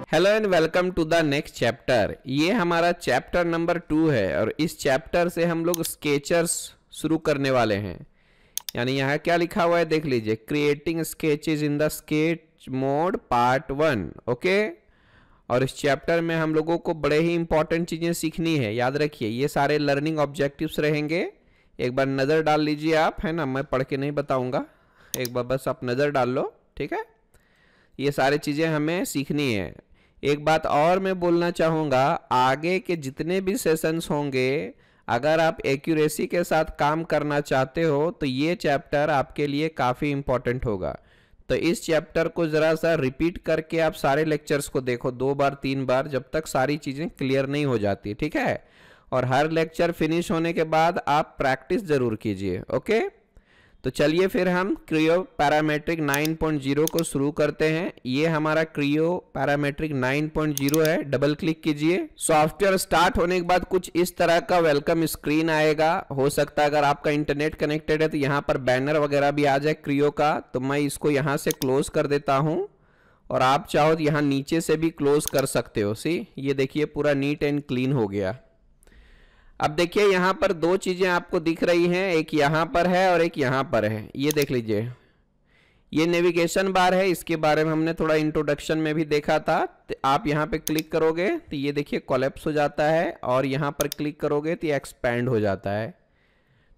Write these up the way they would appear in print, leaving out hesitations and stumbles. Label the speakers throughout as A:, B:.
A: Hello and welcome to the next chapter. ये हमारा chapter number 2 है और इस चैप्टर से हम लोग स्केचर्स शुरू करने वाले हैं। यानी यहाँ क्या लिखा हुआ है देख लीजिए, creating sketches in the sketch mode part 1। Okay, और इस चैप्टर में हम लोगों को बड़े ही इंपॉर्टेंट चीज़ें सीखनी है। याद रखिए ये सारे लर्निंग ऑब्जेक्टिव्स रहेंगे। एक बार नज़र डाल लीजिए आप, है ना, मैं पढ़ के नहीं बताऊँगा, एक बार बस आप नज़र डाल लो, ठीक है। ये सारी चीज़ें हमें सीखनी है। एक बात और मैं बोलना चाहूँगा, आगे के जितने भी सेशंस होंगे अगर आप एक्यूरेसी के साथ काम करना चाहते हो तो ये चैप्टर आपके लिए काफ़ी इम्पोर्टेंट होगा। तो इस चैप्टर को ज़रा सा रिपीट करके आप सारे लेक्चर्स को देखो 2 बार 3 बार, जब तक सारी चीज़ें क्लियर नहीं हो जाती, ठीक है। और हर लेक्चर फिनिश होने के बाद आप प्रैक्टिस ज़रूर कीजिए। ओके, तो चलिए फिर हम क्रियो पैरामेट्रिक 9.0 को शुरू करते हैं। ये हमारा क्रियो पैरामेट्रिक 9.0 है। डबल क्लिक कीजिए। सॉफ्टवेयर स्टार्ट होने के बाद कुछ इस तरह का वेलकम स्क्रीन आएगा। हो सकता है अगर आपका इंटरनेट कनेक्टेड है तो यहाँ पर बैनर वगैरह भी आ जाए क्रियो का, तो मैं इसको यहाँ से क्लोज कर देता हूँ और आप चाहो तो यहाँ नीचे से भी क्लोज कर सकते हो। सी, ये देखिए पूरा नीट एंड क्लीन हो गया। अब देखिए यहाँ पर 2 चीज़ें आपको दिख रही हैं, एक यहाँ पर है और एक यहाँ पर है। ये देख लीजिए, ये नेविगेशन बार है, इसके बारे में हमने थोड़ा इंट्रोडक्शन में भी देखा था। तो आप यहाँ पे क्लिक करोगे तो ये देखिए कोलैप्स हो जाता है और यहाँ पर क्लिक करोगे तो ये एक्सपैंड हो जाता है।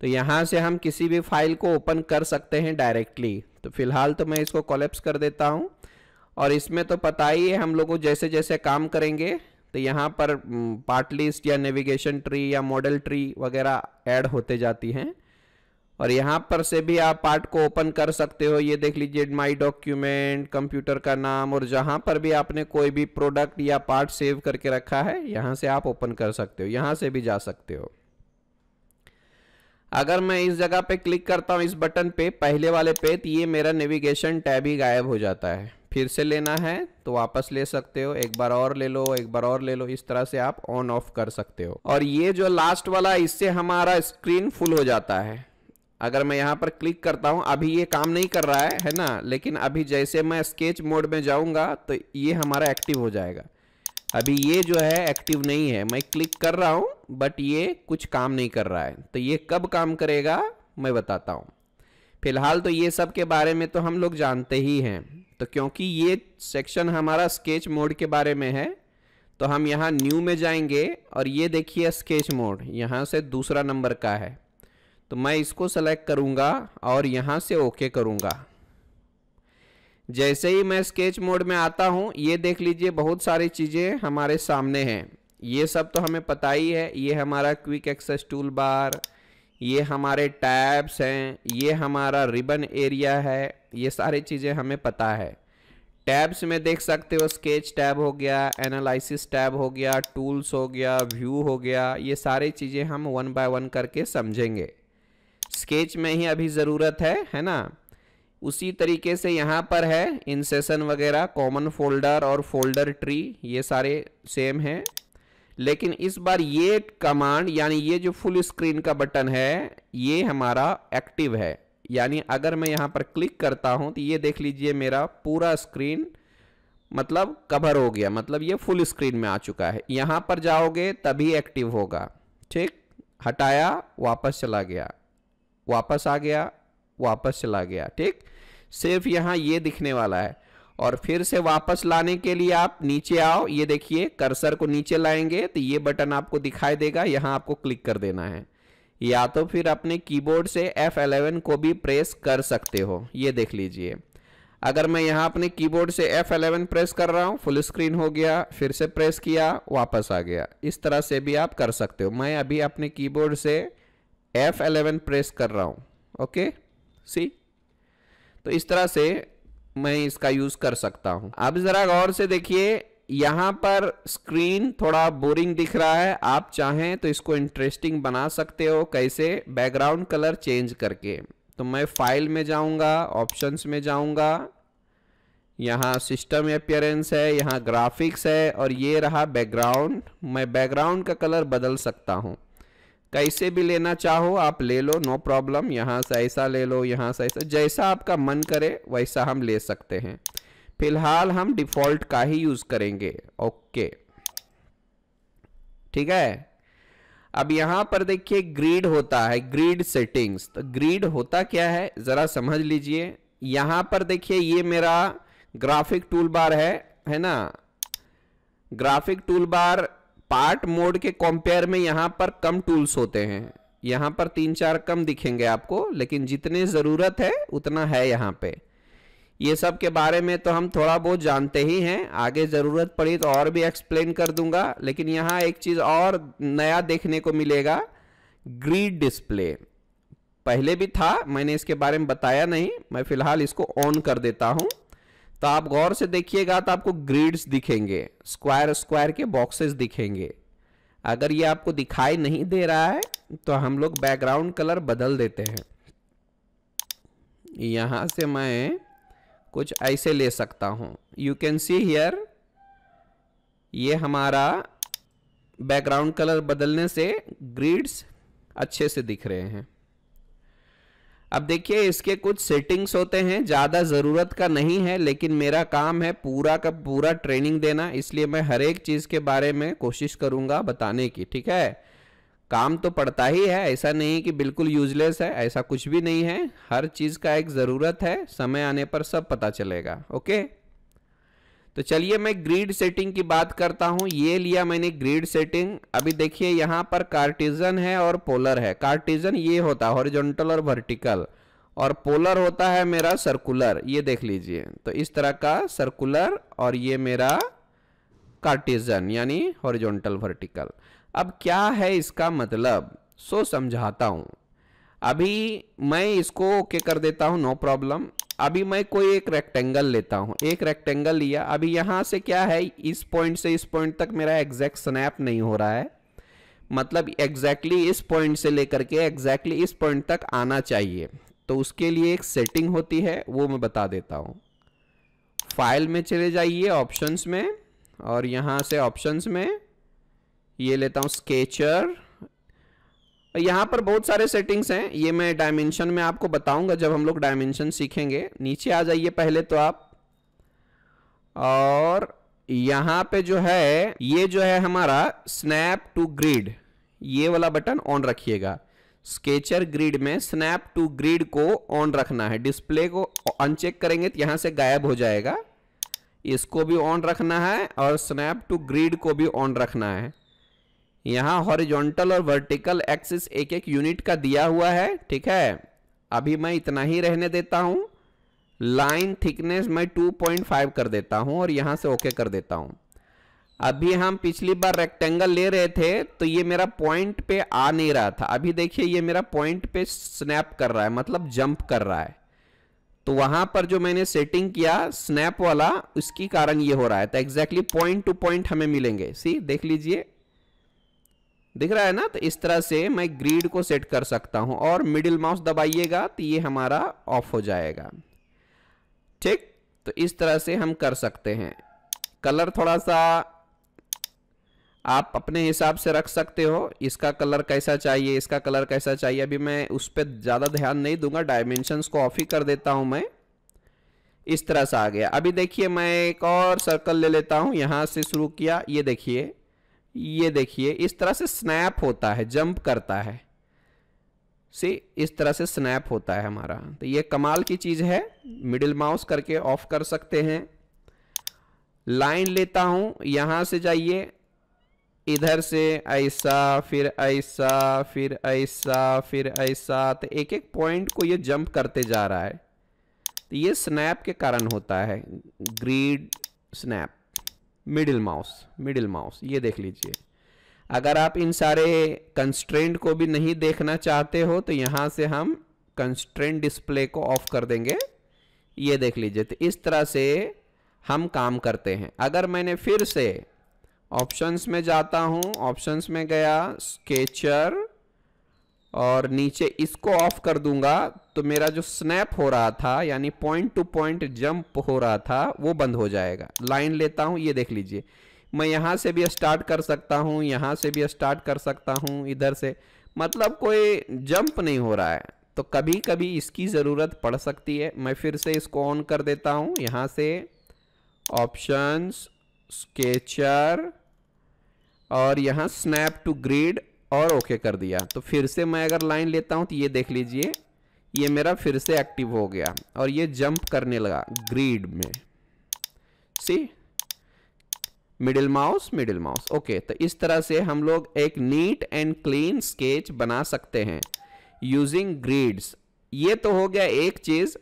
A: तो यहाँ से हम किसी भी फाइल को ओपन कर सकते हैं डायरेक्टली। तो फिलहाल तो मैं इसको कोलैप्स कर देता हूँ। और इसमें तो पता ही है हम लोगों जैसे जैसे काम करेंगे तो यहाँ पर पार्ट लिस्ट या नेविगेशन ट्री या मॉडल ट्री वगैरह ऐड होते जाती हैं। और यहाँ पर से भी आप पार्ट को ओपन कर सकते हो। ये देख लीजिए माई डॉक्यूमेंट, कंप्यूटर का नाम, और जहाँ पर भी आपने कोई भी प्रोडक्ट या पार्ट सेव करके रखा है यहाँ से आप ओपन कर सकते हो, यहाँ से भी जा सकते हो। अगर मैं इस जगह पे क्लिक करता हूँ इस बटन पे, पहले वाले पे, तो ये मेरा नेविगेशन टैब ही गायब हो जाता है। फिर से लेना है तो वापस ले सकते हो, एक बार और ले लो, एक बार और ले लो, इस तरह से आप ऑन ऑफ कर सकते हो। और ये जो लास्ट वाला, इससे हमारा स्क्रीन फुल हो जाता है। अगर मैं यहाँ पर क्लिक करता हूँ, अभी ये काम नहीं कर रहा है ना, लेकिन अभी जैसे मैं स्केच मोड में जाऊँगा तो ये हमारा एक्टिव हो जाएगा। अभी ये जो है एक्टिव नहीं है, मैं क्लिक कर रहा हूँ बट ये कुछ काम नहीं कर रहा है। तो ये कब काम करेगा मैं बताता हूँ। फिलहाल तो ये सब के बारे में तो हम लोग जानते ही हैं। तो क्योंकि ये सेक्शन हमारा स्केच मोड के बारे में है तो हम यहाँ न्यू में जाएंगे और ये देखिए स्केच मोड यहाँ से दूसरा नंबर का है। तो मैं इसको सेलेक्ट करूँगा और यहाँ से ओके करूँगा। जैसे ही मैं स्केच मोड में आता हूँ, ये देख लीजिए बहुत सारी चीज़ें हमारे सामने हैं। ये सब तो हमें पता ही है। ये हमारा क्विक एक्सेस टूल बार, ये हमारे टैब्स हैं, ये हमारा रिबन एरिया है, ये सारी चीज़ें हमें पता है। टैब्स में देख सकते हो, स्केच टैब हो गया, एनालिसिस टैब हो गया, टूल्स हो गया, व्यू हो गया। ये सारी चीज़ें हम 1 बाय 1 करके समझेंगे। स्केच में ही अभी ज़रूरत है ना। उसी तरीके से यहाँ पर है इन सेशन वगैरह, कॉमन फोल्डर और फोल्डर ट्री, ये सारे सेम हैं। लेकिन इस बार ये कमांड, यानी ये जो फुल स्क्रीन का बटन है, ये हमारा एक्टिव है। यानी अगर मैं यहाँ पर क्लिक करता हूँ तो ये देख लीजिए मेरा पूरा स्क्रीन मतलब कवर हो गया, मतलब ये फुल स्क्रीन में आ चुका है। यहाँ पर जाओगे तभी एक्टिव होगा। ठीक, हटाया, वापस चला गया, वापस आ गया, वापस चला गया। ठीक, सिर्फ यहाँ ये दिखने वाला है। और फिर से वापस लाने के लिए आप नीचे आओ, ये देखिए कर्सर को नीचे लाएंगे तो ये बटन आपको दिखाई देगा, यहाँ आपको क्लिक कर देना है। या तो फिर अपने कीबोर्ड से F11 को भी प्रेस कर सकते हो। ये देख लीजिए, अगर मैं यहाँ अपने कीबोर्ड से F11 प्रेस कर रहा हूँ, फुल स्क्रीन हो गया, फिर से प्रेस किया, वापस आ गया। इस तरह से भी आप कर सकते हो। मैं अभी अपने कीबोर्ड से F11 प्रेस कर रहा हूँ। ओके, सी, तो इस तरह से मैं इसका यूज कर सकता हूं। अब जरा गौर से देखिए, यहां पर स्क्रीन थोड़ा बोरिंग दिख रहा है। आप चाहें तो इसको इंटरेस्टिंग बना सकते हो। कैसे? बैकग्राउंड कलर चेंज करके। तो मैं फाइल में जाऊंगा, ऑप्शंस में जाऊंगा, यहाँ सिस्टम अपीयरेंस है, यहाँ ग्राफिक्स है और ये रहा बैकग्राउंड। मैं बैकग्राउंड का कलर बदल सकता हूँ, कैसे भी लेना चाहो आप ले लो, नो प्रॉब्लम। यहाँ से ऐसा ले लो, यहाँ से ऐसा, जैसा आपका मन करे वैसा हम ले सकते हैं। फिलहाल हम डिफॉल्ट का ही यूज करेंगे। ओके, ठीक है। अब यहां पर देखिए ग्रिड होता है, ग्रिड सेटिंग्स। तो ग्रिड होता क्या है जरा समझ लीजिए। यहां पर देखिए ये मेरा ग्राफिक टूल बार है ना। Graphic tool bar part mode के कंपेयर में यहां पर कम टूल्स होते हैं। यहां पर 3-4 कम दिखेंगे आपको, लेकिन जितने जरूरत है उतना है यहां पे। ये सब के बारे में तो हम थोड़ा बहुत जानते ही हैं, आगे जरूरत पड़ी तो और भी एक्सप्लेन कर दूंगा। लेकिन यहाँ एक चीज और नया देखने को मिलेगा, ग्रिड डिस्प्ले। पहले भी था, मैंने इसके बारे में बताया नहीं, मैं फिलहाल इसको ऑन कर देता हूं। तो आप गौर से देखिएगा तो आपको ग्रिड्स दिखेंगे, स्क्वायर स्क्वायर के बॉक्सेस दिखेंगे। अगर ये आपको दिखाई नहीं दे रहा है तो हम लोग बैकग्राउंड कलर बदल देते हैं। यहां से मैं कुछ ऐसे ले सकता हूं। यू कैन सी हियर, ये हमारा बैकग्राउंड कलर बदलने से ग्रिड्स अच्छे से दिख रहे हैं। अब देखिए इसके कुछ सेटिंग्स होते हैं, ज़्यादा ज़रूरत का नहीं है, लेकिन मेरा काम है पूरा का पूरा ट्रेनिंग देना, इसलिए मैं हर एक चीज़ के बारे में कोशिश करूंगा बताने की। ठीक है, काम तो पड़ता ही है, ऐसा नहीं कि बिल्कुल यूजलेस है, ऐसा कुछ भी नहीं है। हर चीज़ का एक ज़रूरत है, समय आने पर सब पता चलेगा। ओके, तो चलिए मैं ग्रिड सेटिंग की बात करता हूं। ये लिया मैंने ग्रिड सेटिंग। अभी देखिए यहां पर कार्टेशियन है और पोलर है। कार्टेशियन ये होता है हॉरिजॉन्टल और वर्टिकल, और पोलर होता है मेरा सर्कुलर। ये देख लीजिए, तो इस तरह का सर्कुलर, और ये मेरा कार्टेशियन यानी हॉरिजॉन्टल वर्टिकल। अब क्या है इसका मतलब, सो समझाता हूं। अभी मैं इसको ओके कर देता हूं, नो प्रॉब्लम। अभी मैं कोई एक रेक्टेंगल लेता हूं, एक रेक्टेंगल लिया। अभी यहां से क्या है, इस पॉइंट से इस पॉइंट तक मेरा एग्जैक्ट स्नैप नहीं हो रहा है, मतलब एग्जैक्टली इस पॉइंट से लेकर के एग्जैक्टली इस पॉइंट तक आना चाहिए। तो उसके लिए एक सेटिंग होती है, वो मैं बता देता हूं। फाइल में चले जाइए, ऑप्शंस में, और यहां से ऑप्शंस में ये लेता हूं स्केचर। यहां पर बहुत सारे सेटिंग्स हैं, ये मैं डायमेंशन में आपको बताऊंगा जब हम लोग डायमेंशन सीखेंगे। नीचे आ जाइए पहले तो आप, और यहां पे जो है ये जो है हमारा स्नैप टू ग्रिड, ये वाला बटन ऑन रखिएगा। स्केचर ग्रिड में स्नैप टू ग्रिड को ऑन रखना है। डिस्प्ले को अनचेक करेंगे तो यहां से गायब हो जाएगा। इसको भी ऑन रखना है और स्नैप टू ग्रिड को भी ऑन रखना है। यहाँ हॉरिजॉन्टल और वर्टिकल एक्सिस एक एक यूनिट का दिया हुआ है। ठीक है, अभी मैं इतना ही रहने देता हूं। लाइन थिकनेस मैं 2.5 कर देता हूं और यहां से ओके कर देता हूं। अभी हम पिछली बार रेक्टेंगल ले रहे थे तो ये मेरा पॉइंट पे आ नहीं रहा था। अभी देखिए ये मेरा पॉइंट पे स्नैप कर रहा है, मतलब जंप कर रहा है। तो वहां पर जो मैंने सेटिंग किया स्नैप वाला, उसकी कारण ये हो रहा है। तो एग्जैक्टली पॉइंट टू पॉइंट हमें मिलेंगे। सी देख लीजिए, दिख रहा है ना। तो इस तरह से मैं ग्रिड को सेट कर सकता हूं, और मिडिल माउस दबाइएगा तो ये हमारा ऑफ हो जाएगा। ठीक, तो इस तरह से हम कर सकते हैं। कलर थोड़ा सा आप अपने हिसाब से रख सकते हो, इसका कलर कैसा चाहिए, इसका कलर कैसा चाहिए। अभी मैं उस पर ज़्यादा ध्यान नहीं दूंगा, डायमेंशंस को ऑफ ही कर देता हूं मैं। इस तरह से आ गया। अभी देखिए मैं एक और सर्कल ले लेता हूं, यहां से शुरू किया, ये देखिए, ये देखिए इस तरह से स्नैप होता है, जंप करता है। सी इस तरह से स्नैप होता है हमारा। तो ये कमाल की चीज है, मिडिल माउस करके ऑफ कर सकते हैं। लाइन लेता हूं, यहां से जाइए, इधर से ऐसा, फिर ऐसा, फिर ऐसा, फिर ऐसा। तो एक एक पॉइंट को ये जंप करते जा रहा है। तो ये स्नैप के कारण होता है, ग्रिड स्नैप। मिडिल माउस ये देख लीजिए। अगर आप इन सारे कंस्ट्रेंट को भी नहीं देखना चाहते हो तो यहां से हम कंस्ट्रेंट डिस्प्ले को ऑफ कर देंगे। ये देख लीजिए, तो इस तरह से हम काम करते हैं। अगर मैंने फिर से ऑप्शंस में जाता हूं, ऑप्शंस में गया, स्केचर, और नीचे इसको ऑफ कर दूंगा तो मेरा जो स्नैप हो रहा था यानी पॉइंट टू पॉइंट जंप हो रहा था वो बंद हो जाएगा। लाइन लेता हूं, ये देख लीजिए, मैं यहां से भी स्टार्ट कर सकता हूं, यहां से भी स्टार्ट कर सकता हूं, इधर से, मतलब कोई जंप नहीं हो रहा है। तो कभी कभी इसकी ज़रूरत पड़ सकती है। मैं फिर से इसको ऑन कर देता हूं, यहां से ऑप्शंस, स्केचर और यहाँ स्नैप टू ग्रिड और ओके कर दिया। तो फिर से मैं अगर लाइन लेता हूँ तो ये देख लीजिए, ये मेरा फिर से एक्टिव हो गया और ये जंप करने लगा ग्रिड में। See middle mouse, middle mouse. Okay, तो इस तरह से हम लोग एक नीट एंड क्लीन स्केच बना सकते हैं यूजिंग ग्रिड्स। ये तो हो गया एक चीज।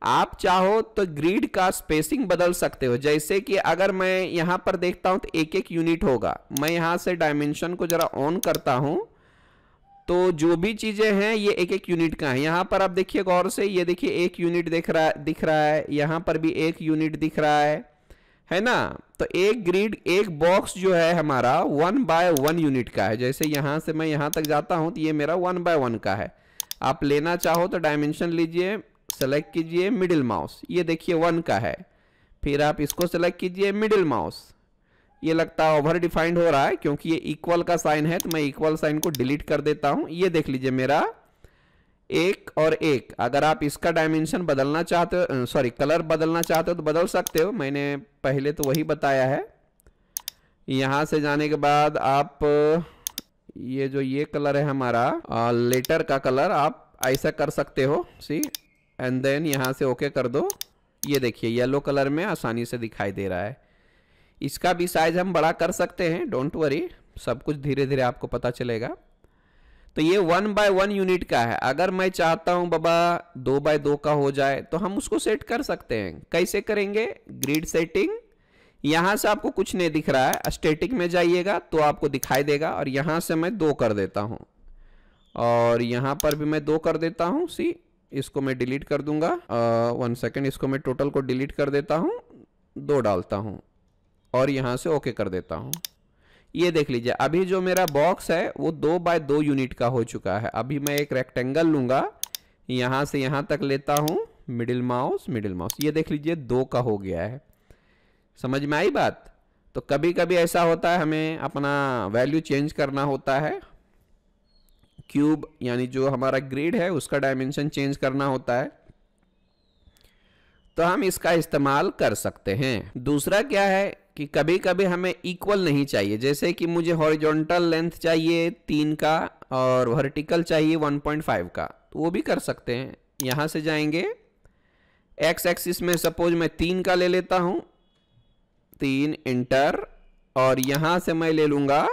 A: आप चाहो तो ग्रिड का स्पेसिंग बदल सकते हो। जैसे कि अगर मैं यहां पर देखता हूं तो एक एक यूनिट होगा। मैं यहां से डायमेंशन को जरा ऑन करता हूं तो जो भी चीजें हैं ये एक एक यूनिट का है। यहां पर आप देखिए गौर से, ये देखिए एक यूनिट दिख रहा है, यहां पर भी एक यूनिट दिख रहा है ना। तो एक ग्रिड, एक बॉक्स जो है हमारा 1 बाय 1 यूनिट का है। जैसे यहां से मैं यहां तक जाता हूं तो ये मेरा 1 बाय 1 का है। आप लेना चाहो तो डायमेंशन लीजिए, सेलेक्ट कीजिए मिडिल माउस, ये देखिए 1 का है। फिर आप इसको सेलेक्ट कीजिए मिडिल माउस, ये लगता है ओवर डिफाइंड हो रहा है क्योंकि ये इक्वल का साइन है, तो मैं इक्वल साइन को डिलीट कर देता हूं। ये देख लीजिए मेरा 1 और 1। अगर आप इसका डायमेंशन बदलना चाहते हो, सॉरी कलर बदलना चाहते हो तो बदल सकते हो। मैंने पहले तो वही बताया है। यहां से जाने के बाद आप ये जो ये कलर है हमारा लेटर का कलर, आप ऐसा कर सकते हो। सी एंड देन यहां से ओके कर दो। ये देखिए येलो कलर में आसानी से दिखाई दे रहा है। इसका भी साइज हम बड़ा कर सकते हैं, डोंट वरी, सब कुछ धीरे धीरे आपको पता चलेगा। तो ये 1 बाय 1 यूनिट का है। अगर मैं चाहता हूं बाबा 2 बाय 2 का हो जाए तो हम उसको सेट कर सकते हैं। कैसे करेंगे? ग्रिड सेटिंग, यहां से आपको कुछ नहीं दिख रहा है, स्टैटिक में जाइएगा तो आपको दिखाई देगा। और यहां से मैं 2 कर देता हूं और यहां पर भी मैं 2 कर देता हूं। सी इसको मैं डिलीट कर दूंगा, 1 सेकेंड, इसको मैं टोटल को डिलीट कर देता हूं, 2 डालता हूं और यहां से ओके कर देता हूं। ये देख लीजिए अभी जो मेरा बॉक्स है वो 2 बाय 2 यूनिट का हो चुका है। अभी मैं एक रेक्टेंगल लूंगा, यहां से यहां तक लेता हूं, मिडिल माउस, मिडिल माउस, ये देख लीजिए 2 का हो गया है। समझ में आई बात? तो कभी कभी ऐसा होता है, हमें अपना वैल्यू चेंज करना होता है। क्यूब यानी जो हमारा ग्रिड है उसका डायमेंशन चेंज करना होता है, तो हम इसका इस्तेमाल कर सकते हैं। दूसरा क्या है कि कभी कभी हमें इक्वल नहीं चाहिए। जैसे कि मुझे हॉरिजॉन्टल लेंथ चाहिए 3 का और वर्टिकल चाहिए 1.5 का, तो वो भी कर सकते हैं। यहां से जाएंगे, एक्स एक्सिस में सपोज मैं 3 का ले लेता हूं, 3 इंटर, और यहां से मैं ले लूंगा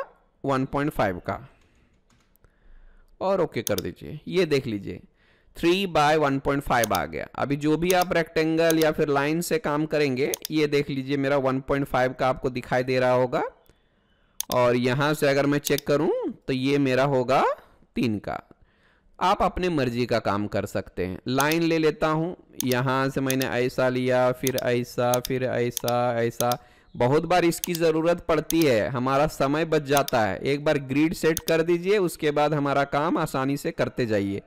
A: 1.5 का और ओके कर दीजिए। ये देख लीजिए 3 बाय 1.5 आ गया। अभी जो भी आप रेक्टेंगल या फिर लाइन से काम करेंगे, ये देख लीजिए मेरा 1.5 का आपको दिखाई दे रहा होगा। और यहां से अगर मैं चेक करूं तो ये मेरा होगा 3 का। आप अपने मर्जी का काम कर सकते हैं। लाइन ले लेता हूं, यहां से मैंने ऐसा लिया, फिर ऐसा, फिर ऐसा, ऐसा। बहुत बार इसकी ज़रूरत पड़ती है, हमारा समय बच जाता है। एक बार ग्रिड सेट कर दीजिए, उसके बाद हमारा काम आसानी से करते जाइए।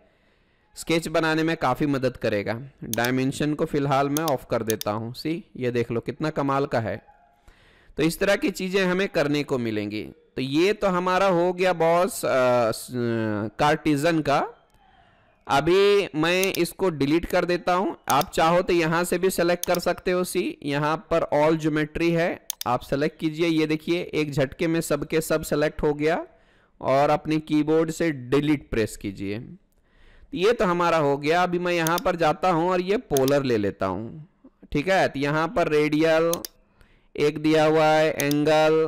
A: स्केच बनाने में काफ़ी मदद करेगा। डायमेंशन को फिलहाल मैं ऑफ कर देता हूँ। सी ये देख लो कितना कमाल का है। तो इस तरह की चीज़ें हमें करने को मिलेंगी। तो ये तो हमारा हो गया बॉस कार्टिजन का। अभी मैं इसको डिलीट कर देता हूँ। आप चाहो तो यहाँ से भी सेलेक्ट कर सकते हो। सी यहाँ पर ऑल ज्योमेट्री है, आप सेलेक्ट कीजिए। ये देखिए एक झटके में सबके सब सेलेक्ट हो गया और अपने कीबोर्ड से डिलीट प्रेस कीजिए। ये तो हमारा हो गया। अभी मैं यहाँ पर जाता हूँ और ये पोलर ले लेता हूँ, ठीक है। तो यहाँ पर रेडियल 1 दिया हुआ है, एंगल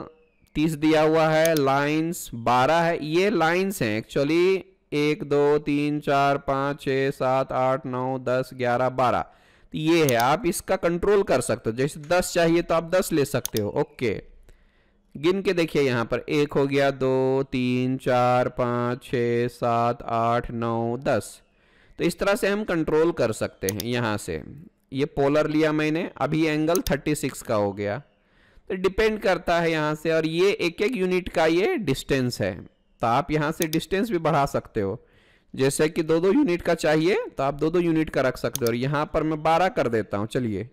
A: 30 दिया हुआ है, लाइंस 12 है। ये लाइंस हैं एक्चुअली 1 2 3 4 5 6 7 8 9 10 11 12। तो ये है, आप इसका कंट्रोल कर सकते हो। जैसे 10 चाहिए तो आप 10 ले सकते हो। ओके, गिन के देखिए, यहाँ पर 1 हो गया, 2 3 4 5 6 7 8 9 10। तो इस तरह से हम कंट्रोल कर सकते हैं। यहाँ से ये पोलर लिया मैंने, अभी एंगल 36 का हो गया। तो डिपेंड करता है यहाँ से। और ये एक एक यूनिट का ये डिस्टेंस है, तो आप यहाँ से डिस्टेंस भी बढ़ा सकते हो। जैसे कि 2-2 यूनिट का चाहिए तो आप 2-2 यूनिट का रख सकते हो। और यहाँ पर मैं 12 कर देता हूँ, चलिए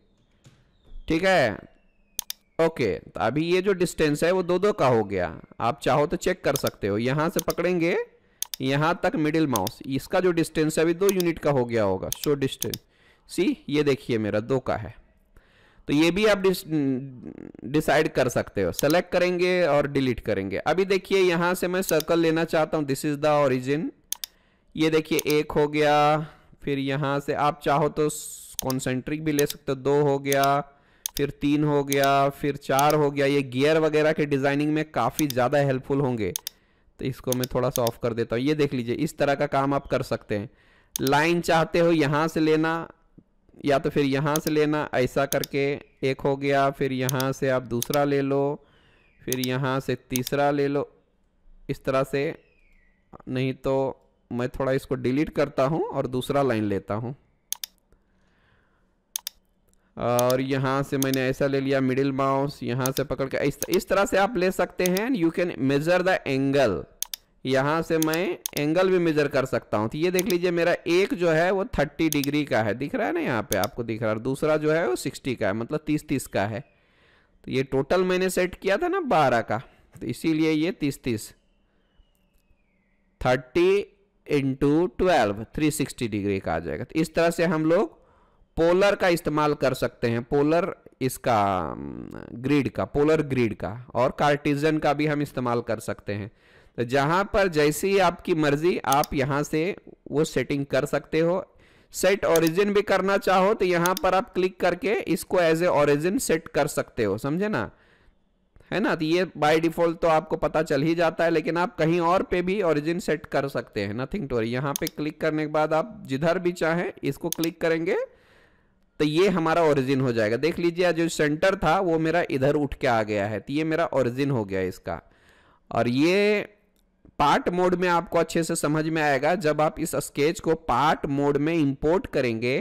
A: ठीक है। ओके, तो अभी ये जो डिस्टेंस है वो 2-2 का हो गया। आप चाहो तो चेक कर सकते हो। यहाँ से पकड़ेंगे यहाँ तक मिडिल माउस, इसका जो डिस्टेंस है अभी 2 यूनिट का हो गया होगा। शो डिस्टेंस, सी ये देखिए मेरा 2 का है। तो ये भी आप डिसाइड कर सकते हो, सेलेक्ट करेंगे और डिलीट करेंगे। अभी देखिए यहां से मैं सर्कल लेना चाहता हूं, दिस इज द ओरिजिन। ये देखिए एक हो गया, फिर यहां से आप चाहो तो कॉन्सेंट्रिक भी ले सकते हो, 2 हो गया, फिर 3 हो गया, फिर 4 हो गया। ये गियर वगैरह के डिजाइनिंग में काफी ज्यादा हेल्पफुल होंगे। तो इसको मैं थोड़ा सा ऑफ कर देता हूँ। ये देख लीजिए, इस तरह का काम आप कर सकते हैं। लाइन चाहते हो यहां से लेना या तो फिर यहां से लेना, ऐसा करके एक हो गया, फिर यहां से आप दूसरा ले लो, फिर यहां से तीसरा ले लो, इस तरह से। नहीं तो मैं थोड़ा इसको डिलीट करता हूं और दूसरा लाइन लेता हूं, और यहां से मैंने ऐसा ले लिया, मिडिल माउस यहां से पकड़ के इस तरह से आप ले सकते हैं। You can measure the angle, यहां से मैं एंगल भी मेजर कर सकता हूं। तो ये देख लीजिए मेरा एक जो है वो 30 डिग्री का है, दिख रहा है ना यहाँ पे आपको दिख रहा है, और दूसरा जो है वो 60 का है, मतलब 30-30 का है। तो ये टोटल मैंने सेट किया था ना 12 का, तो इसीलिए ये 30-30 30 × 12 360 डिग्री का आ जाएगा। तो इस तरह से हम लोग पोलर का इस्तेमाल कर सकते हैं, पोलर इसका ग्रिड का, पोलर ग्रिड का, और कार्टेशियन का भी हम इस्तेमाल कर सकते हैं। तो जहां पर जैसी आपकी मर्जी आप यहां से वो सेटिंग कर सकते हो। सेट ओरिजिन भी करना चाहो तो यहां पर आप क्लिक करके इसको एज ए ओरिजिन सेट कर सकते हो, समझे ना, है ना। तो ये बाय डिफॉल्ट तो आपको पता चल ही जाता है, लेकिन आप कहीं और पे भी ओरिजिन सेट कर सकते हैं, नथिंग टू वरी। यहां पे क्लिक करने के बाद आप जिधर भी चाहें इसको क्लिक करेंगे तो ये हमारा ओरिजिन हो जाएगा। देख लीजिए जो सेंटर था वो मेरा इधर उठ के आ गया है, तो ये मेरा ओरिजिन हो गया इसका। और ये पार्ट मोड में आपको अच्छे से समझ में आएगा, जब आप इस स्केच को पार्ट मोड में इंपोर्ट करेंगे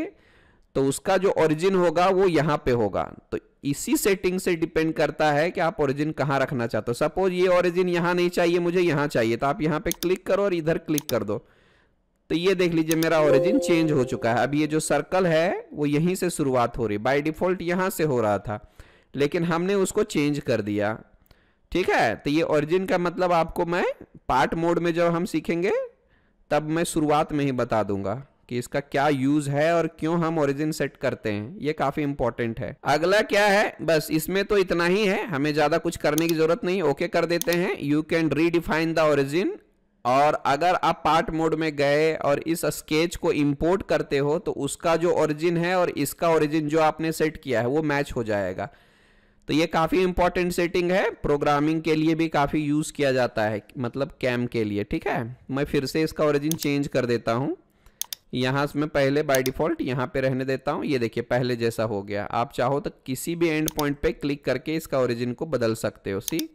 A: तो उसका जो ओरिजिन होगा वो यहाँ पे होगा। तो इसी सेटिंग से डिपेंड करता है कि आप ओरिजिन कहाँ रखना चाहते हो। सपोज ये ओरिजिन यहाँ नहीं चाहिए, मुझे यहाँ चाहिए, तो आप यहाँ पे क्लिक करो और इधर क्लिक कर दो, तो ये देख लीजिए मेरा ओरिजिन चेंज हो चुका है। अब ये जो सर्कल है वो यहीं से शुरुआत हो रही, बाय डिफॉल्ट यहाँ से हो रहा था, लेकिन हमने उसको चेंज कर दिया, ठीक है। तो ये ओरिजिन का मतलब आपको मैं पार्ट मोड में जब हम सीखेंगे तब मैं शुरुआत में ही बता दूंगा कि इसका क्या यूज है और क्यों हम ओरिजिन सेट करते हैं, ये काफी इंपॉर्टेंट है। अगला क्या है, बस इसमें तो इतना ही है, हमें ज्यादा कुछ करने की जरूरत नहीं। ओके कर देते हैं, you can redefine the origin. और अगर आप पार्ट मोड में गए और इस स्केच को इंपोर्ट करते हो तो उसका जो ओरिजिन है और इसका ओरिजिन जो आपने सेट किया है वो मैच हो जाएगा। तो ये काफी इंपॉर्टेंट सेटिंग है, प्रोग्रामिंग के लिए भी काफी यूज किया जाता है, मतलब कैम के लिए, ठीक है। मैं फिर से इसका ओरिजिन चेंज कर देता हूं, यहां से मैं पहले बाय डिफॉल्ट यहां पे रहने देता हूं। ये देखिए पहले जैसा हो गया। आप चाहो तो किसी भी एंड पॉइंट पे क्लिक करके इसका ओरिजिन को बदल सकते हो। सी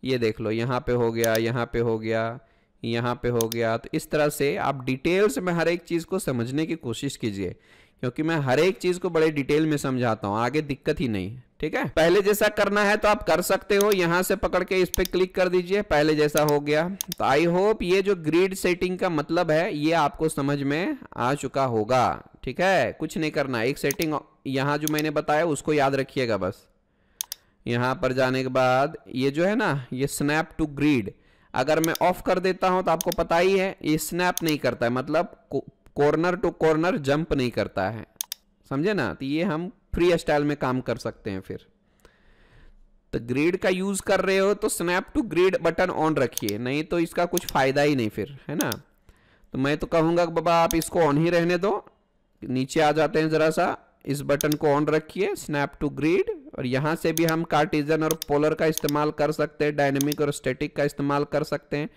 A: ये देख लो, यहाँ पे हो गया, यहाँ पे हो गया, यहाँ पे हो गया। तो इस तरह से आप डिटेल्स में हर एक चीज को समझने की कोशिश कीजिए, क्योंकि मैं हर एक चीज को बड़े डिटेल में समझाता हूँ, आगे दिक्कत ही नहीं, ठीक है। पहले जैसा करना है तो आप कर सकते हो, यहां से पकड़ के इस पे क्लिक कर दीजिए, पहले जैसा हो गया। तो आई होप ये जो ग्रिड सेटिंग का मतलब है ये आपको समझ में आ चुका होगा, ठीक है। कुछ नहीं करना, एक सेटिंग यहां जो मैंने बताया उसको याद रखिएगा बस। यहां पर जाने के बाद ये जो है ना, ये स्नैप टू ग्रिड, अगर मैं ऑफ कर देता हूं तो आपको पता ही है ये स्नैप नहीं करता है, मतलब कॉर्नर टू कॉर्नर जंप नहीं करता है, समझे ना। तो ये हम फ्री स्टाइल में काम कर सकते हैं। फिर तो ग्रिड का यूज कर रहे हो तो snap to grid button on रखिए, नहीं तो इसका कुछ फायदा ही नहीं फिर, है ना। तो मैं तो कहूंगा कि बाबा आप इसको ऑन ही रहने दो। नीचे आ जाते हैं जरा सा, इस बटन को ऑन रखिए, स्नैप टू ग्रिड। और यहां से भी हम कार्टेशियन और पोलर का इस्तेमाल कर सकते हैं, डायनेमिक और स्टैटिक का इस्तेमाल कर सकते हैं।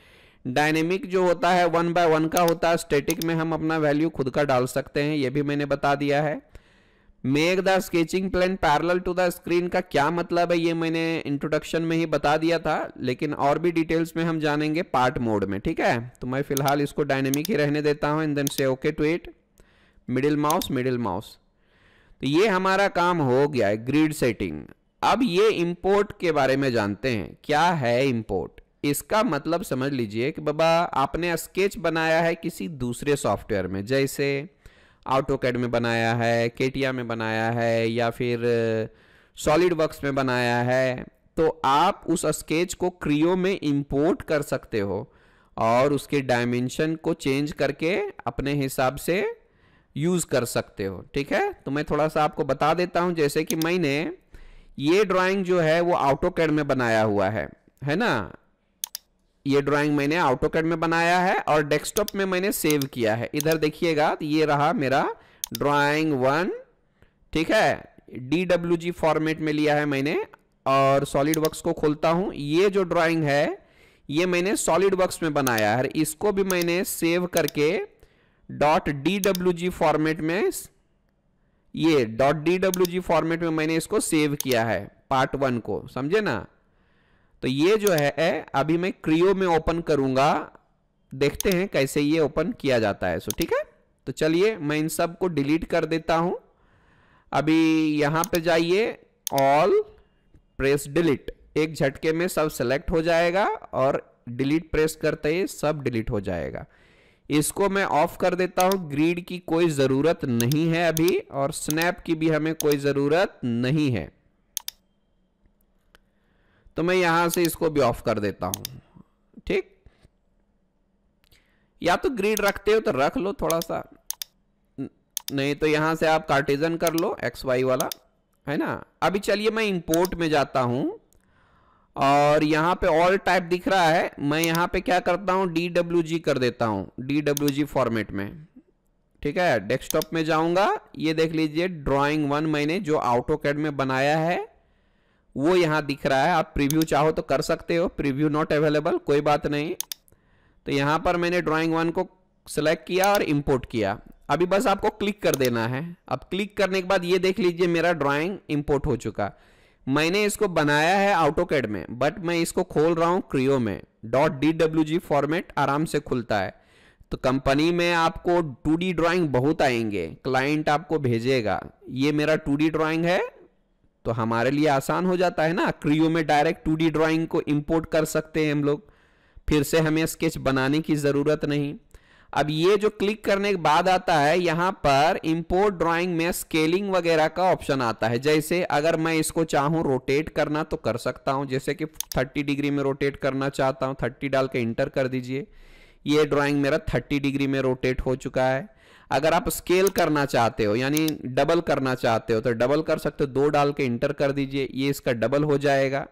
A: डायनेमिक जो होता है 1 by 1 का होता है, स्टैटिक में हम अपना वैल्यू खुद का डाल सकते हैं, ये भी मैंने बता दिया है। Make the sketching plane parallel to the screen का क्या मतलब है ये मैंने इंट्रोडक्शन में ही बता दिया था, लेकिन और भी डिटेल्स में हम जानेंगे पार्ट मोड में, ठीक है। तो मैं फिलहाल इसको डायनेमिक ही रहने देता हूं, and then say okay to it, middle mouse middle mouse. तो ये हमारा काम हो गया है ग्रिड सेटिंग। अब ये इंपोर्ट के बारे में जानते हैं, क्या है इंपोर्ट। इसका मतलब समझ लीजिए कि बाबा आपने स्केच बनाया है किसी दूसरे सॉफ्टवेयर में, जैसे ऑटोकैड में बनाया है, केटिया में बनाया है, या फिर सॉलिड वर्क्स में बनाया है, तो आप उस स्केच को क्रियो में इंपोर्ट कर सकते हो और उसके डायमेंशन को चेंज करके अपने हिसाब से यूज कर सकते हो। ठीक है, तो मैं थोड़ा सा आपको बता देता हूं। जैसे कि मैंने ये ड्राइंग जो है वो ऑटोकैड में बनाया हुआ है ना। ये ड्राइंग मैंने ऑटोकैड में बनाया है और डेस्कटॉप में मैंने सेव किया है। इधर देखिएगा, ये रहा मेरा ड्राइंग 1। ठीक है, DWG फॉर्मेट में लिया है मैंने और सॉलिड वर्क्स को खोलता हूं। ये जो ड्राइंग है ये मैंने सॉलिड वर्क्स में बनाया है। इसको भी मैंने सेव करके .dwg फॉर्मेट में, ये .dwg फॉर्मेट में मैंने इसको सेव किया है पार्ट 1 को, समझे ना। तो ये जो है अभी मैं क्रियो में ओपन करूंगा, देखते हैं कैसे ये ओपन किया जाता है। सो ठीक है, तो चलिए मैं इन सब को डिलीट कर देता हूं। अभी यहां पे जाइए, ऑल, प्रेस डिलीट, एक झटके में सब सेलेक्ट हो जाएगा और डिलीट प्रेस करते ही सब डिलीट हो जाएगा। इसको मैं ऑफ कर देता हूं, ग्रिड की कोई जरूरत नहीं है अभी और स्नैप की भी हमें कोई जरूरत नहीं है, तो मैं यहां से इसको भी ऑफ कर देता हूं। ठीक, या तो ग्रिड रखते हो तो रख लो थोड़ा सा, नहीं तो यहां से आप कार्टेजन कर लो XY वाला, है ना। अभी चलिए मैं इंपोर्ट में जाता हूं और यहां पे ऑल टाइप दिख रहा है, मैं यहां पे क्या करता हूं, DWG कर देता हूं, DWG फॉर्मेट में। ठीक है, डेस्कटॉप में जाऊंगा, ये देख लीजिए ड्राइंग 1 मैंने जो ऑटोकैड में बनाया है वो यहां दिख रहा है। आप प्रीव्यू चाहो तो कर सकते हो, प्रीव्यू नॉट अवेलेबल, कोई बात नहीं। तो यहां पर मैंने ड्राइंग 1 को सिलेक्ट किया और इंपोर्ट किया। अभी बस आपको क्लिक कर देना है। अब क्लिक करने के बाद ये देख लीजिए मेरा ड्राइंग इंपोर्ट हो चुका। मैंने इसको बनाया है ऑटोकैड में, बट मैं इसको खोल रहा हूं क्रियो में। .dwg फॉर्मेट आराम से खुलता है। तो कंपनी में आपको 2D ड्राइंग बहुत आएंगे, क्लाइंट आपको भेजेगा। ये मेरा 2D ड्राइंग है तो हमारे लिए आसान हो जाता है ना, क्रियो में डायरेक्ट 2D ड्राइंग को इंपोर्ट कर सकते हैं हम लोग, फिर से हमें स्केच बनाने की जरूरत नहीं। अब ये जो क्लिक करने के बाद आता है यहां पर इंपोर्ट ड्राइंग में स्केलिंग वगैरह का ऑप्शन आता है। जैसे अगर मैं इसको चाहूं रोटेट करना तो कर सकता हूं, जैसे कि 30 डिग्री में रोटेट करना चाहता हूं, 30 डाल के इंटर कर दीजिए। ये ड्राइंग मेरा 30 डिग्री में रोटेट हो चुका है। अगर आप स्केल करना चाहते हो यानी डबल करना चाहते हो तो डबल कर सकते हो, 2 डाल के इंटर कर दीजिए, ये इसका डबल हो जाएगा,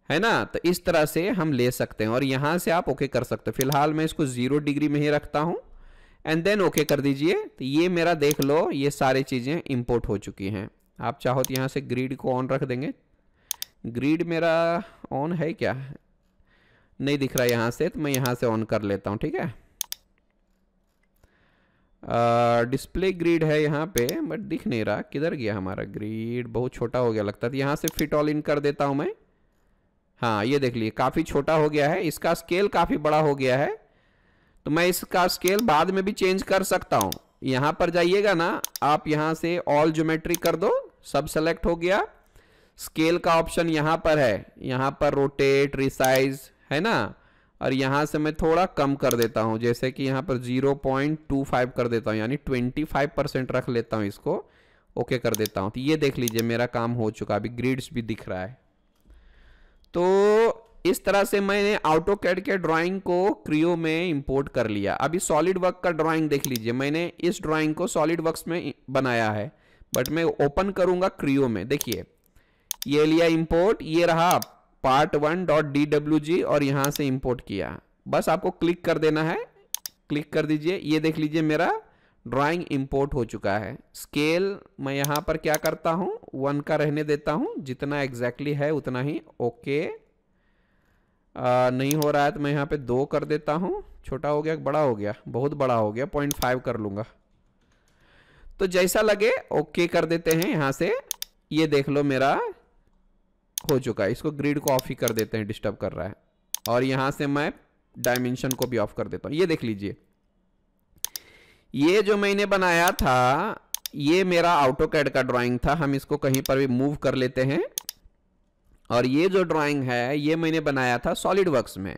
A: है ना। तो इस तरह से हम ले सकते हैं और यहां से आप ओके कर सकते हो। फिलहाल मैं इसको 0 डिग्री में ही रखता हूं एंड देन ओके कर दीजिए। तो ये मेरा देख लो ये सारी चीजें इंपोर्ट हो चुकी हैं। आप चाहो तो यहां से ग्रिड को ऑन रख देंगे। ग्रिड मेरा ऑन है क्या, नहीं दिख रहा यहां से, तो मैं यहां से ऑन कर लेता हूं। ठीक है, डिस्प्ले ग्रिड है यहाँ पे बट दिख नहीं रहा, किधर गया हमारा ग्रिड, बहुत छोटा हो गया लगता है। तो यहाँ से फिट ऑल इन कर देता हूँ मैं। हाँ, ये देख लीजिए काफ़ी छोटा हो गया है, इसका स्केल काफ़ी बड़ा हो गया है। तो मैं इसका स्केल बाद में भी चेंज कर सकता हूँ। यहाँ पर जाइएगा ना आप, यहाँ से ऑल ज्योमेट्री कर दो, सब सेलेक्ट हो गया। स्केल का ऑप्शन यहाँ पर है, यहाँ पर रोटेट, रिसाइज, है ना। और यहाँ से मैं थोड़ा कम कर देता हूँ, जैसे कि यहाँ पर 0.25 कर देता हूँ, यानी 25% रख लेता हूँ इसको, ओके कर देता हूँ। तो ये देख लीजिए मेरा काम हो चुका, अभी ग्रिड्स भी दिख रहा है। तो इस तरह से मैंने ऑटोकैड के ड्राइंग को क्रियो में इंपोर्ट कर लिया। अभी सॉलिड वर्क का ड्राइंग देख लीजिए, मैंने इस ड्राइंग को सॉलिड वर्क्स में बनाया है बट मैं ओपन करूंगा क्रियो में। देखिए ये लिया इंपोर्ट, ये रहा पार्ट 1.dwg और यहां से इंपोर्ट किया। बस आपको क्लिक कर देना है, क्लिक कर दीजिए, ये देख लीजिए मेरा ड्राइंग इंपोर्ट हो चुका है। स्केल मैं यहां पर क्या करता हूं, 1 का रहने देता हूं, जितना एग्जैक्टली है उतना ही। ओके, नहीं हो रहा है तो मैं यहाँ पे 2 कर देता हूं, छोटा हो गया बड़ा हो गया, बहुत बड़ा हो गया, 0.5 कर लूंगा। तो जैसा लगे ओके कर देते हैं यहां से। ये देख लो मेरा हो चुका है। इसको ग्रिड को ऑफ ही कर देते हैं, डिस्टर्ब कर रहा है। और यहां से मैं डायमेंशन को भी ऑफ कर देता हूं। ये देख लीजिए ये जो मैंने बनाया था ये मेरा ऑटोकैड का ड्राइंग था, हम इसको कहीं पर भी मूव कर लेते हैं। और ये जो ड्राइंग है ये मैंने बनाया था सॉलिड वर्क्स में।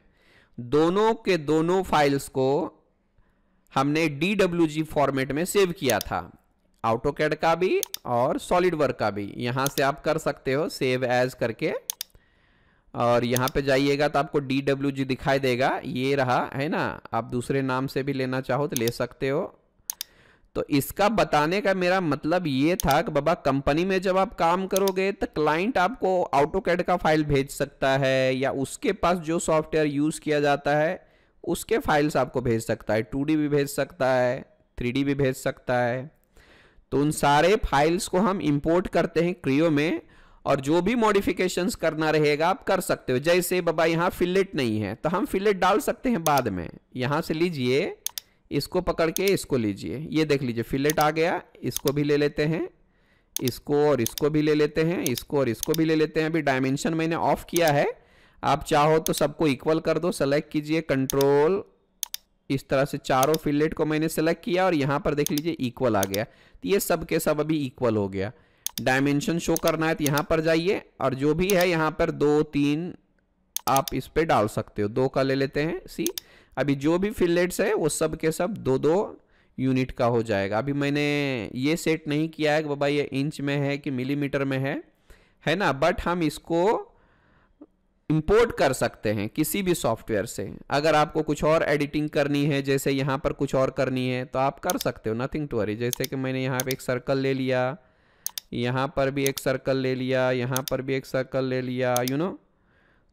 A: दोनों के दोनों फाइल्स को हमने DWG फॉर्मेट में सेव किया था, ऑटोकैड का भी और सॉलिड वर्क का भी। यहां से आप कर सकते हो सेव एज करके, और यहां पे जाइएगा तो आपको DWG दिखाई देगा, ये रहा, है ना। आप दूसरे नाम से भी लेना चाहो तो ले सकते हो। तो इसका बताने का मेरा मतलब ये था कि बाबा कंपनी में जब आप काम करोगे तो क्लाइंट आपको AutoCAD का फाइल भेज सकता है, या उसके पास जो सॉफ्टवेयर यूज़ किया जाता है उसके फाइल्स आपको भेज सकता है। 2D भी भेज सकता है, 3D भी भेज सकता है। तो उन सारे फाइल्स को हम इंपोर्ट करते हैं क्रियो में, और जो भी मॉडिफिकेशंस करना रहेगा आप कर सकते हो। जैसे बाबा यहाँ फिलेट नहीं है तो हम फिलेट डाल सकते हैं बाद में। यहाँ से लीजिए, इसको पकड़ के इसको लीजिए, ये देख लीजिए फिलेट आ गया। इसको भी ले लेते हैं, इसको और इसको भी ले लेते हैं, इसको और इसको भी ले लेते हैं। अभी डायमेंशन मैंने ऑफ किया है, आप चाहो तो सबको इक्वल कर दो। सेलेक्ट कीजिए कंट्रोल, इस तरह से चारों फिलेट को मैंने सेलेक्ट किया और यहाँ पर देख लीजिए इक्वल आ गया। तो ये सब के सब अभी इक्वल हो गया। डायमेंशन शो करना है तो यहाँ पर जाइए, और जो भी है यहाँ पर 2 3 आप इस पे डाल सकते हो। 2 का ले लेते हैं। सी अभी जो भी फिलेट्स है वो सब के सब 2-2 यूनिट का हो जाएगा। अभी मैंने ये सेट नहीं किया है कि बाबा ये इंच में है कि मिलीमीटर में है ना, बट हम इसको इंपोर्ट कर सकते हैं किसी भी सॉफ्टवेयर से। अगर आपको कुछ और एडिटिंग करनी है, जैसे यहाँ पर कुछ और करनी है, तो आप कर सकते हो, नथिंग टू वरी। जैसे कि मैंने यहाँ पे एक सर्कल ले लिया, यहाँ पर भी एक सर्कल ले लिया, यहाँ पर भी एक सर्कल ले लिया,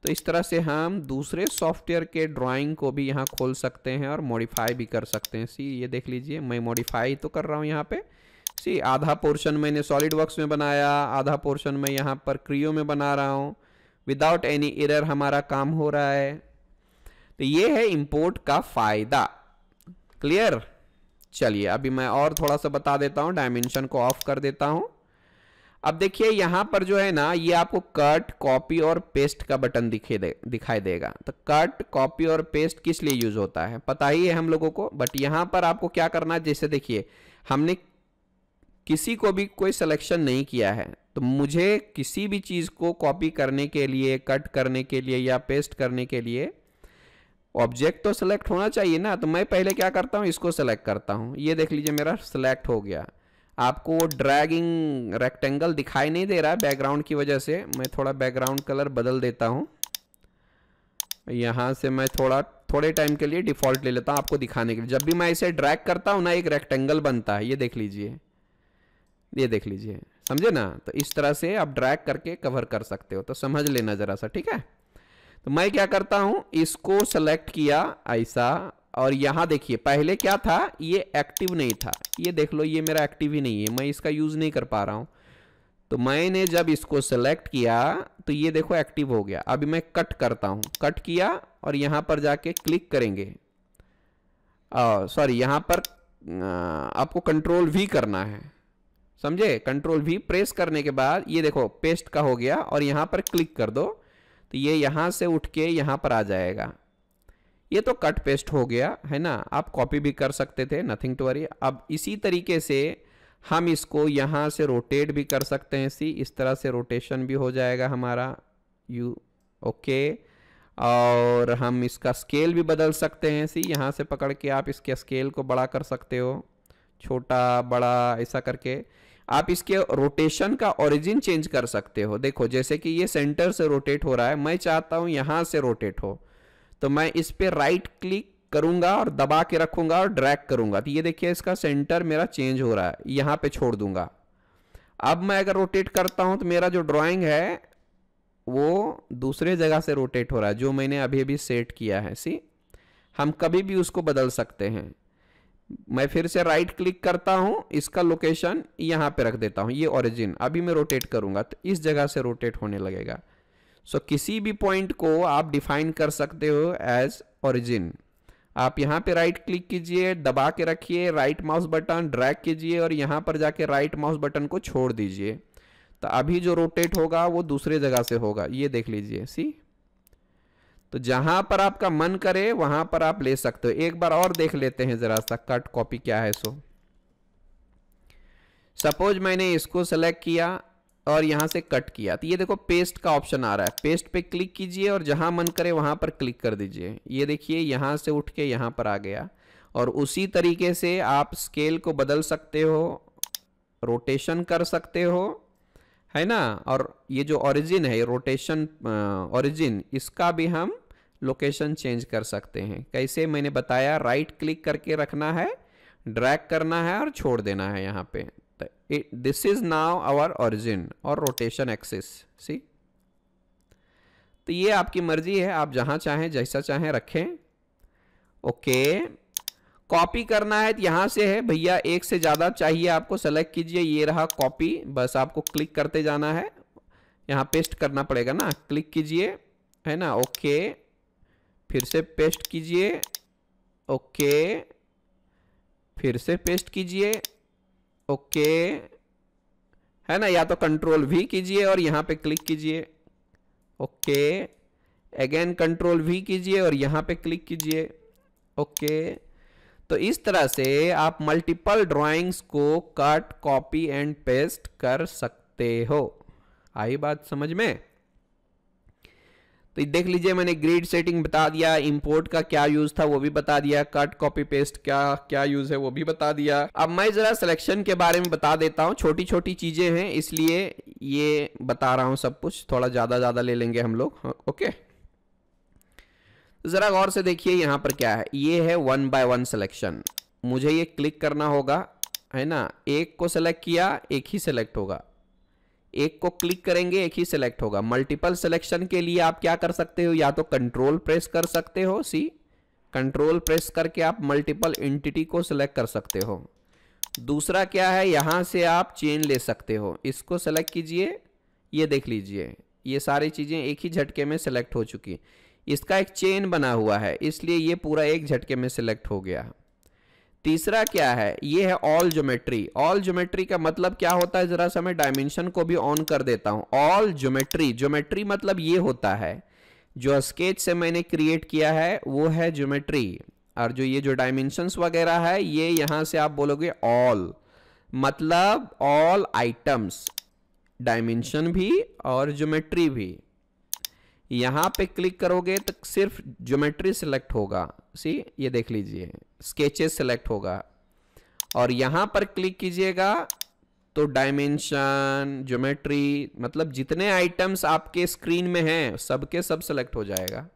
A: तो इस तरह से हम दूसरे सॉफ्टवेयर के ड्राइंग को भी यहाँ खोल सकते हैं और मॉडिफाई भी कर सकते हैं। सी ये देख लीजिए, मैं मॉडिफाई तो कर रहा हूँ यहाँ पे। सी आधा पोर्शन मैंने सॉलिडवर्क्स में बनाया, आधा पोर्शन मैं यहाँ पर क्रियो में बना रहा हूँ। विदाउट एनी एरर हमारा काम हो रहा है। तो ये है इंपोर्ट का फायदा। क्लियर? चलिए अभी मैं और थोड़ा सा बता देता हूँ। डायमेंशन को ऑफ कर देता हूँ। अब देखिए यहाँ पर जो है ना, ये आपको कट, कॉपी और पेस्ट का बटन दिखाई देगा। तो कट, कॉपी और पेस्ट किस लिए यूज होता है पता ही है हम लोगों को, बट यहाँ पर आपको क्या करना है, जैसे देखिए हमने किसी को भी कोई सिलेक्शन नहीं किया है, तो मुझे किसी भी चीज़ को कॉपी करने के लिए, कट करने के लिए या पेस्ट करने के लिए ऑब्जेक्ट तो सिलेक्ट होना चाहिए ना। तो मैं पहले क्या करता हूँ, इसको सिलेक्ट करता हूँ। ये देख लीजिए मेरा सिलेक्ट हो गया। आपको ड्रैगिंग रेक्टेंगल दिखाई नहीं दे रहा है बैकग्राउंड की वजह से। मैं थोड़ा बैकग्राउंड कलर बदल देता हूँ। यहाँ से मैं थोड़े टाइम के लिए डिफ़ॉल्ट ले लेता हूँ आपको दिखाने के लिए। जब भी मैं इसे ड्रैग करता हूँ ना, एक रेक्टेंगल बनता है। ये देख लीजिए, ये देख लीजिए, समझे ना। तो इस तरह से आप ड्रैग करके कवर कर सकते हो। तो समझ लेना ज़रा सा, ठीक है। तो मैं क्या करता हूँ, इसको सेलेक्ट किया ऐसा, और यहाँ देखिए पहले क्या था, ये एक्टिव नहीं था। ये देख लो, ये मेरा एक्टिव ही नहीं है, मैं इसका यूज़ नहीं कर पा रहा हूँ। तो मैंने जब इसको सेलेक्ट किया तो ये देखो एक्टिव हो गया। अभी मैं कट करता हूँ, कट किया और यहाँ पर जाके क्लिक करेंगे। सॉरी, यहाँ पर आपको कंट्रोल V करना है, समझे। कंट्रोल V प्रेस करने के बाद ये देखो पेस्ट का हो गया, और यहाँ पर क्लिक कर दो तो ये यहाँ से उठ के यहाँ पर आ जाएगा। ये तो कट पेस्ट हो गया है ना। आप कॉपी भी कर सकते थे, नथिंग टू वरी। अब इसी तरीके से हम इसको यहाँ से रोटेट भी कर सकते हैं। सी इस तरह से रोटेशन भी हो जाएगा हमारा। ओके। और हम इसका स्केल भी बदल सकते हैं। सी यहाँ से पकड़ के आप इसके स्केल को बड़ा कर सकते हो, छोटा बड़ा ऐसा करके। आप इसके रोटेशन का ओरिजिन चेंज कर सकते हो। देखो जैसे कि ये सेंटर से रोटेट हो रहा है, मैं चाहता हूँ यहाँ से रोटेट हो, तो मैं इस पे राइट क्लिक करूंगा और दबा के रखूंगा और ड्रैग करूंगा। तो ये देखिए इसका सेंटर मेरा चेंज हो रहा है, यहाँ पे छोड़ दूंगा। अब मैं अगर रोटेट करता हूं तो मेरा जो ड्राइंग है वो दूसरे जगह से रोटेट हो रहा है, जो मैंने अभी अभी सेट किया है। सी हम कभी भी उसको बदल सकते हैं। मैं फिर से राइट क्लिक करता हूं, इसका लोकेशन यहाँ पे रख देता हूं, ये ओरिजिन। अभी मैं रोटेट करूंगा तो इस जगह से रोटेट होने लगेगा। सो किसी भी पॉइंट को आप डिफाइन कर सकते हो एज ओरिजिन। आप यहाँ पे राइट क्लिक कीजिए, दबा के रखिए, राइट माउस बटन ड्रैग कीजिए और यहाँ पर जाके राइट माउस बटन को छोड़ दीजिए। तो अभी जो रोटेट होगा वो दूसरे जगह से होगा। ये देख लीजिए, सी। तो जहां पर आपका मन करे वहां पर आप ले सकते हो। एक बार और देख लेते हैं जरा सा कट कॉपी क्या है। सो सपोज मैंने इसको सेलेक्ट किया और यहां से कट किया, तो ये देखो पेस्ट का ऑप्शन आ रहा है। पेस्ट पे क्लिक कीजिए और जहां मन करे वहां पर क्लिक कर दीजिए। ये देखिए यहां से उठ के यहां पर आ गया। और उसी तरीके से आप स्केल को बदल सकते हो, रोटेशन कर सकते हो, है ना। और ये जो ओरिजिन है, रोटेशन ओरिजिन, इसका भी हम लोकेशन चेंज कर सकते हैं। कैसे मैंने बताया, राइट क्लिक करके रखना है, ड्रैग करना है और छोड़ देना है यहाँ पे। This is now our origin और रोटेशन एक्सिस। सी, तो ये आपकी मर्जी है, आप जहां चाहें जैसा चाहें रखें। ओके, कॉपी करना है तो यहां से है भैया, एक से ज्यादा चाहिए आपको, सेलेक्ट कीजिए, ये रहा कॉपी, बस आपको क्लिक करते जाना है, यहाँ पेस्ट करना पड़ेगा ना, क्लिक कीजिए, है ना। ओके, फिर से पेस्ट कीजिए, ओके, फिर से पेस्ट कीजिए, ओके, है ना, या तो कंट्रोल वी कीजिए और यहाँ पे क्लिक कीजिए, ओके, अगेन कंट्रोल वी कीजिए और यहाँ पे क्लिक कीजिए, ओके। तो इस तरह से आप मल्टीपल ड्राइंग्स को कट, कॉपी एंड पेस्ट कर सकते हो। आई बात समझ में? तो देख लीजिए, मैंने ग्रिड सेटिंग बता दिया, इंपोर्ट का क्या यूज था वो भी बता दिया, कट कॉपी पेस्ट क्या क्या यूज है वो भी बता दिया। अब मैं जरा सिलेक्शन के बारे में बता देता हूँ, छोटी छोटी चीजें हैं इसलिए ये बता रहा हूँ, सब कुछ थोड़ा ज्यादा ले लेंगे हम लोग। ओके, जरा गौर से देखिए यहाँ पर क्या है, ये है 1 by 1 सिलेक्शन। मुझे ये क्लिक करना होगा, है ना, एक को सिलेक्ट किया एक ही सिलेक्ट होगा, एक को क्लिक करेंगे एक ही सिलेक्ट होगा। मल्टीपल सिलेक्शन के लिए आप क्या कर सकते हो, या तो कंट्रोल प्रेस कर सकते हो, सी, कंट्रोल प्रेस करके आप मल्टीपल एंटिटी को सिलेक्ट कर सकते हो। दूसरा क्या है, यहां से आप चेन ले सकते हो, इसको सिलेक्ट कीजिए, ये देख लीजिए ये सारी चीजें एक ही झटके में सिलेक्ट हो चुकी, इसका एक चेन बना हुआ है इसलिए ये पूरा एक झटके में सिलेक्ट हो गया। तीसरा क्या है, ये है ऑल ज्योमेट्री। ऑल ज्योमेट्री का मतलब क्या होता है, जरा सा मैं डायमेंशन को भी ऑन कर देता हूं। ऑल ज्योमेट्री, ज्योमेट्री मतलब ये होता है, जो स्केच से मैंने क्रिएट किया है वो है ज्योमेट्री, और जो ये जो डायमेंशंस वगैरह है ये यहां से आप बोलोगे ऑल, मतलब ऑल आइटम्स, डायमेंशन भी और ज्योमेट्री भी। यहां पे क्लिक करोगे तो सिर्फ ज्योमेट्री सिलेक्ट होगा, सी, ये देख लीजिए स्केचेस सिलेक्ट होगा, और यहां पर क्लिक कीजिएगा तो डायमेंशन, ज्योमेट्री, मतलब जितने आइटम्स आपके स्क्रीन में हैं सबके सब सिलेक्ट हो जाएगा।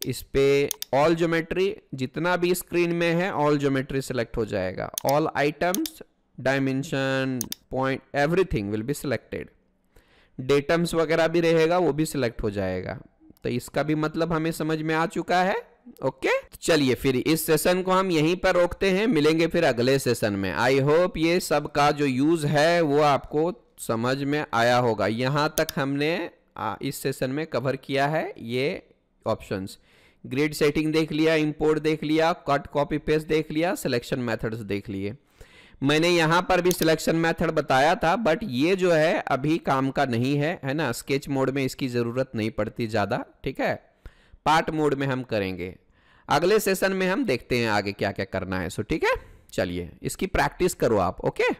A: इस पे ऑल ज्योमेट्री, जितना भी स्क्रीन में है ऑल ज्योमेट्री सिलेक्ट हो जाएगा, all items, dimension, point, everything will be selected. Datums वगैरह भी रहेगा वो भी सिलेक्ट हो जाएगा। तो इसका भी मतलब हमें समझ में आ चुका है। ओके, चलिए फिर इस सेशन को हम यहीं पर रोकते हैं, मिलेंगे फिर अगले सेशन में। आई होप ये सब का जो यूज है वो आपको समझ में आया होगा। यहाँ तक हमने इस सेशन में कवर किया है ये ऑप्शंस, ग्रिड सेटिंग देख लिया, इंपोर्ट देख लिया, कट कॉपी पेस्ट देख लिया, सिलेक्शन मेथड्स देख लिए। मैंने यहाँ पर भी सिलेक्शन मेथड बताया था, बट ये जो है अभी काम का नहीं है, है ना, स्केच मोड में इसकी ज़रूरत नहीं पड़ती ज़्यादा, ठीक है, पार्ट मोड में हम करेंगे। अगले सेशन में हम देखते हैं आगे क्या क्या करना है। सो ठीक है, चलिए इसकी प्रैक्टिस करो आप। ओके,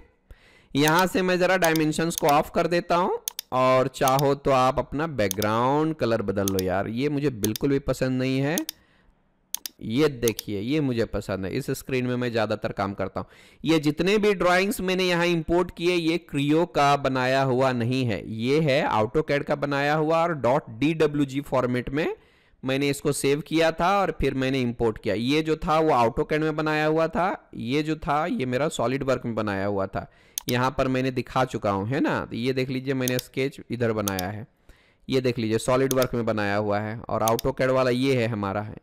A: यहाँ से मैं ज़रा डायमेंशंस को ऑफ कर देता हूँ, और चाहो तो आप अपना बैकग्राउंड कलर बदल लो। यार ये मुझे बिल्कुल भी पसंद नहीं है, ये देखिए ये मुझे पसंद है, इस स्क्रीन में मैं ज़्यादातर काम करता हूँ। ये जितने भी ड्राइंग्स मैंने यहाँ इंपोर्ट किए ये क्रियो का बनाया हुआ नहीं है, ये है AutoCAD का बनाया हुआ, और .dwg फॉर्मेट में मैंने इसको सेव किया था और फिर मैंने इंपोर्ट किया। ये जो था वो AutoCAD में बनाया हुआ था, ये जो था ये मेरा SolidWorks में बनाया हुआ था, यहाँ पर मैंने दिखा चुका हूँ, है ना। तो ये देख लीजिए मैंने स्केच इधर बनाया है, ये देख लीजिए SolidWorks में बनाया हुआ है, और AutoCAD वाला ये है हमारा है,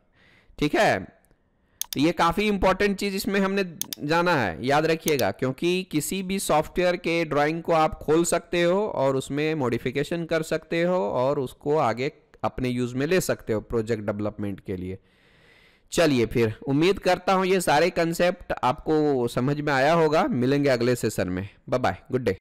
A: ठीक है। तो ये काफ़ी इंपॉर्टेंट चीज़ इसमें हमने जाना है, याद रखिएगा, क्योंकि किसी भी सॉफ्टवेयर के ड्राइंग को आप खोल सकते हो और उसमें मॉडिफिकेशन कर सकते हो और उसको आगे अपने यूज़ में ले सकते हो प्रोजेक्ट डेवलपमेंट के लिए। चलिए फिर उम्मीद करता हूँ ये सारे कंसेप्ट आपको समझ में आया होगा। मिलेंगे अगले सेशन में। Bye bye, good day.